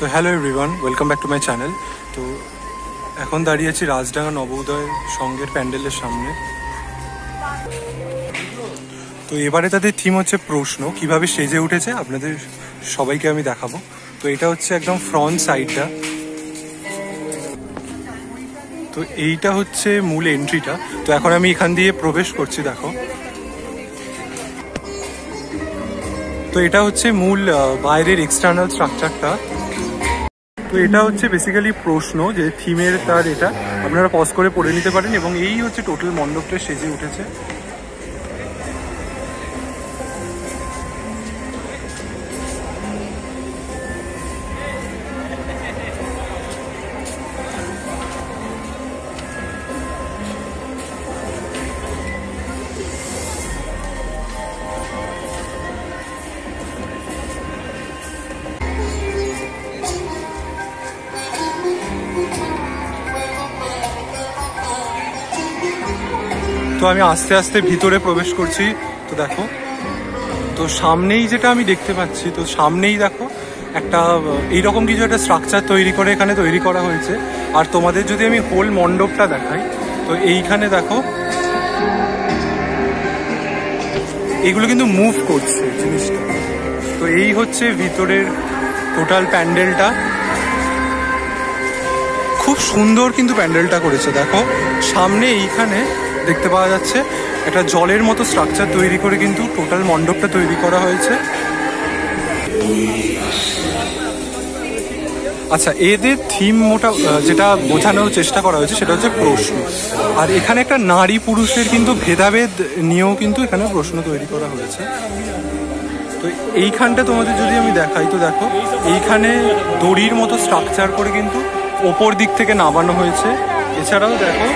তো hello everyone, welcome back to my channel. তো এখন দাঁড়িয়ে আছি রাজডাঙ্গা নবোদয় সঙ্গের প্যান্ডেলের সামনে। তো এবারে তাদের থিম হচ্ছে প্রশ্ন, কিভাবে সেজে উঠেছে আপনাদের সবাইকে আমি দেখাবো। তো এটা হচ্ছে একদম ফ্রন্ট সাইডটা। তো এইটা হচ্ছে মূল এন্ট্রিটা। তো এখন আমি এখান দিয়ে প্রবেশ করছি, দেখো। তো এটা হচ্ছে মূল বাইরের এক্সটার্নাল স্ট্রাকচারটা। তো এটা হচ্ছে বেসিক্যালি প্রশ্ন যে থিমের তার, এটা আপনারা পজ করে পড়ে নিতে পারেন। এবং এই হচ্ছে টোটাল মণ্ডপটা সেজে উঠেছে। তো আমি আস্তে আস্তে ভিতরে প্রবেশ করছি। তো দেখো, তো সামনেই যেটা আমি দেখতে পাচ্ছি, তো সামনেই দেখো একটা এইরকম কিছু একটা স্ট্রাকচার তৈরি করে এখানে তৈরি করা হয়েছে। আর তোমাদের যদি আমি হোল মণ্ডপটা দেখাই, তো এইখানে দেখো এইগুলো কিন্তু মুভ করছে জিনিসটা। তো এই হচ্ছে ভিতরের টোটাল প্যান্ডেলটা। খুব সুন্দর কিন্তু প্যান্ডেলটা করেছে। দেখো সামনে এইখানে দেখতে পাওয়া যাচ্ছে একটা জলের মতো স্ট্রাকচার তৈরি করে কিন্তু টোটাল মণ্ডপটা তৈরি করা হয়েছে। আচ্ছা, এদের থিম যেটা বোঝানোর চেষ্টা করা হয়েছে সেটা হচ্ছে প্রশ্ন। আর এখানে একটা নারী পুরুষের কিন্তু ভেদাভেদ নিয়েও কিন্তু এখানে প্রশ্ন তৈরি করা হয়েছে। তো এইখানটা তোমাদের যদি আমি দেখাই, তো দেখো এইখানে দড়ির মতো স্ট্রাকচার করে কিন্তু ওপর দিক থেকে নামানো হয়েছে। এছাড়াও দেখো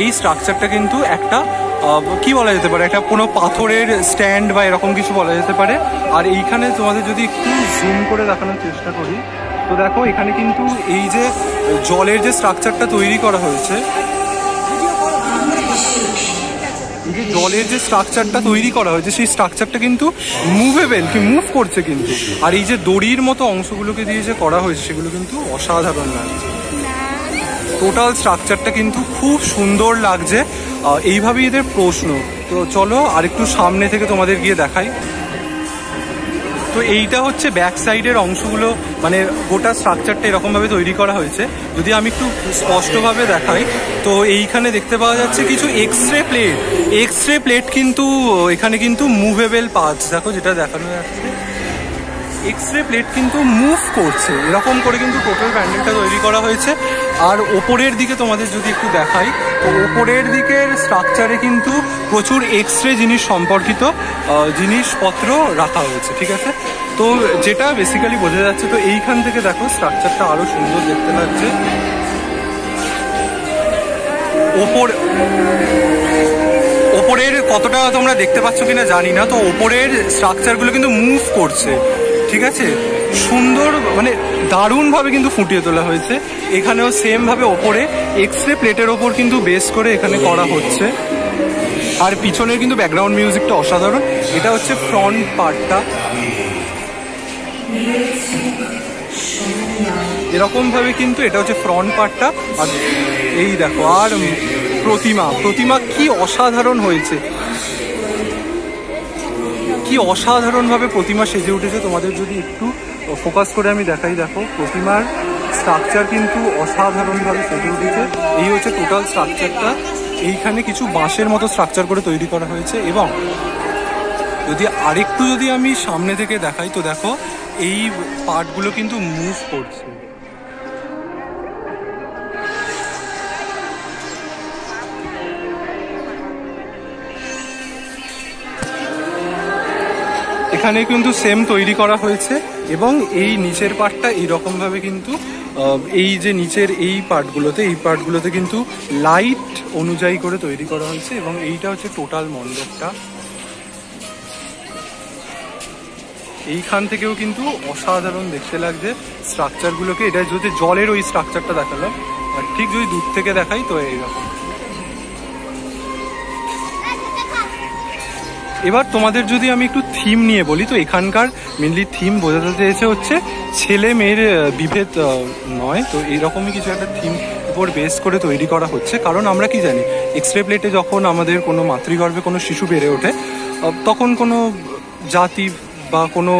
এই স্ট্রাকচারটা কিন্তু একটা কি বলা যেতে পারে, একটা কোনো পাথরের স্ট্যান্ড বা এরকম কিছু বলা যেতে পারে। আর এইখানে তোমাদের যদি একটু জুম করে দেখানোর চেষ্টা করি, তো দেখো এখানে কিন্তু এই যে জলের যে স্ট্রাকচারটা তৈরি করা হয়েছে, এই যে জলের যে স্ট্রাকচারটা তৈরি করা হয়েছে সেই স্ট্রাকচারটা কিন্তু মুভেবল, কি মুভ করছে কিন্তু। আর এই যে দড়ির মতো অংশগুলোকে দিয়ে যে করা হয়েছে সেগুলো কিন্তু অসাধারণ লাগছে। টোটাল স্ট্রাকচারটা কিন্তু খুব সুন্দর লাগছে। এইভাবেই এদের প্রশ্ন। তো চলো আরেকটু সামনে থেকে তোমাদের গিয়ে দেখাই। তো এইটা হচ্ছে ব্যাক সাইডের অংশগুলো, মানে গোটা স্ট্রাকচারটা এরকমভাবে তৈরি করা হয়েছে। যদি আমি একটু স্পষ্টভাবে দেখাই, তো এইখানে দেখতে পাওয়া যাচ্ছে কিছু এক্সরে প্লেট কিন্তু এখানে কিন্তু মুভেবল পার্টস, দেখো যেটা দেখানো যাচ্ছে এক্সরে প্লেট কিন্তু মুভ করছে, এরকম করে কিন্তু টোটাল প্যান্ডেলটা তৈরি করা হয়েছে। আর ওপরের দিকে তোমাদের যদি একটু দেখাই, তো ওপরের দিকের স্ট্রাকচারে কিন্তু প্রচুর এক্সরে জিনিস সম্পর্কিত জিনিসপত্র রাখা হয়েছে, ঠিক আছে। তো যেটা বেসিক্যালি বোঝা যাচ্ছে, তো এইখান থেকে দেখো স্ট্রাকচারটা আরো সুন্দর দেখতে লাগছে। ওপরের কতটা তোমরা দেখতে পাচ্ছ কিনা জানি না, তো ওপরের স্ট্রাকচারগুলো কিন্তু মুভ করছে, ঠিক আছে। সুন্দর, মানে দারুণভাবে কিন্তু ফুটিয়ে তোলা হয়েছে। এখানেও সেম ভাবে ওপরে এক্সরে প্লেটের ওপর কিন্তু বেস করে এখানে করা হচ্ছে। আর পিছনের কিন্তু ব্যাকগ্রাউন্ড মিউজিকটা অসাধারণ। এটা হচ্ছে ফ্রন্ট পার্টটা, এরকম ভাবে কিন্তু এটা হচ্ছে ফ্রন্ট পার্টটা। আর এই দেখো, আর প্রতিমা কি অসাধারণ হয়েছে, কি অসাধারণভাবে প্রতিমা সেজে উঠেছে। তোমাদের যদি একটু ফোকাস করে আমি দেখাই, দেখো প্রতিমার স্ট্রাকচার কিন্তু অসাধারণভাবে সেজে উঠেছে। এই হচ্ছে টোটাল স্ট্রাকচারটা। এইখানে কিছু বাঁশের মতো স্ট্রাকচার করে তৈরি করা হয়েছে। এবং যদি আমি সামনে থেকে দেখাই, তো দেখো এই পার্টগুলো কিন্তু মুভ করছে। এখানে কিন্তু সেম তৈরি করা হয়েছে। এবং এই নিচের পার্টটা এইরকম ভাবে কিন্তু এই যে নিচের এই পার্টগুলোতে কিন্তু লাইট অনুযায়ী করে তৈরি করা হয়েছে। এবং এইটা হচ্ছে টোটাল মণ্ডপটা। এইখান থেকেও কিন্তু অসাধারণ দেখতে লাগছে স্ট্রাকচারগুলোকে। এটা যদি জলের ওই স্ট্রাকচারটা দেখালাম, আর ঠিক যদি দূর থেকে দেখাই, তো এইরকম এবার তোমাদের যদি আমি একটু থিম নিয়ে বলি, তো এখানকার মেনলি থিম বোঝাতে চেয়েছে হচ্ছে ছেলে মেয়ের বিভেদ নয়, তো এইরকমই কিছু একটা থিম উপর বেস করে তৈরি করা হচ্ছে। কারণ আমরা কি জানি, এক্সরে প্লেটে যখন আমাদের কোনো মাতৃগর্ভে কোনো শিশু বেড়ে ওঠে, তখন কোনো জাতি বা কোনো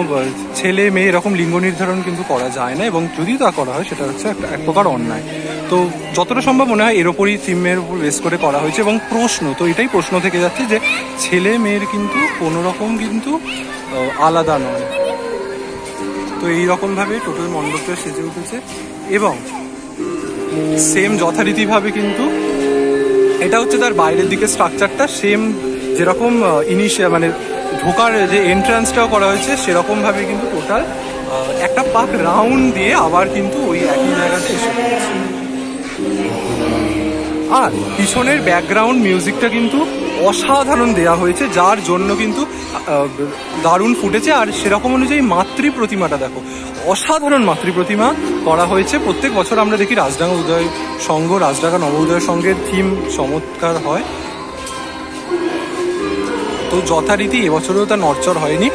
ছেলে মেয়ে এরকম লিঙ্গ নির্ধারণ কিন্তু করা যায় না, এবং যদি তা করা হয় সেটা হচ্ছে এক প্রকার অন্যায়। তো যতটা সম্ভব মনে হয় এর ওপরই থিমের উপর বেস করে করা হয়েছে। এবং প্রশ্ন তো এটাই প্রশ্ন থেকে যাচ্ছে যে ছেলে মেয়ের কিন্তু কোনো রকম কিন্তু আলাদা নয়। তো এইরকমভাবে টোটাল মণ্ডপটা সেজে উঠেছে, এবং সেম যথারীতিভাবে কিন্তু এটা হচ্ছে তার বাইরের দিকে স্ট্রাকচারটা সেম যেরকম মানে ঢোকার যে এন্ট্রান্সটাও করা হয়েছে সেরকম ভাবে কিন্তু টোটাল একটা পাক রাউন্ড দিয়ে আবার কিন্তু ওই একই জায়গাতে এসে পড়েছে। আর পিছনের ব্যাকগ্রাউন্ড মিউজিকটা কিন্তু অসাধারণ দেয়া হয়েছে, যার জন্য কিন্তু দারুণ ফুটেছে। আর সেরকম অনুযায়ী মাতৃ প্রতিমাটা দেখো, অসাধারণ মাতৃ প্রতিমা করা হয়েছে। প্রত্যেক বছর আমরা দেখি রাজডাঙ্গা উদয় সংঘ, রাজডাঙ্গা নব উদয় সংঘের থিম চমৎকার হয়, তো যথারীতি এবছরেও তা নড়চড় হয়নি,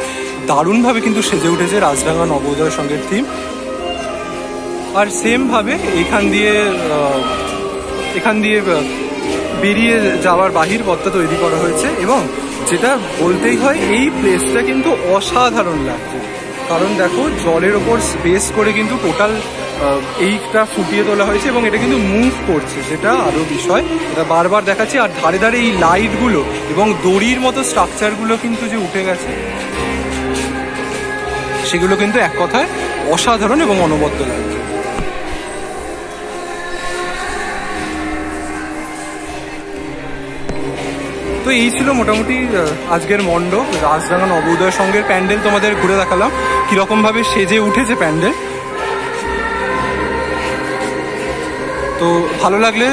দারুণভাবে কিন্তু সেজে উঠেছে রাজডাঙ্গা নবোদয় সংঘের থিম। আর সেমভাবে এখান দিয়ে বেরিয়ে যাওয়ার বাহির পথটা তৈরি করা হয়েছে। এবং যেটা বলতেই হয়, এই প্লেসটা কিন্তু অসাধারণ লাগছে, কারণ দেখো জলের ওপর স্পেস করে কিন্তু টোটাল এইটা ফুটিয়ে তোলা হয়েছে, এবং এটা কিন্তু মুভ করছে, যেটা আরও বিষয়, এটা বারবার দেখাচ্ছি। আর ধারে ধারে এই লাইটগুলো এবং দড়ির মতো স্ট্রাকচারগুলো কিন্তু যে উঠে গেছে, সেগুলো কিন্তু এক কথায় অসাধারণ এবং অনবদ্য লাগছে। তো এই ছিল মোটামুটি আজকের মণ্ডপ, রাজডাঙ্গা নবোদয় সংঘের প্যান্ডেল তোমাদের ঘুরে দেখালাম কিরকম ভাবে সেজে উঠেছে প্যান্ডেল। তো ভালো লাগলে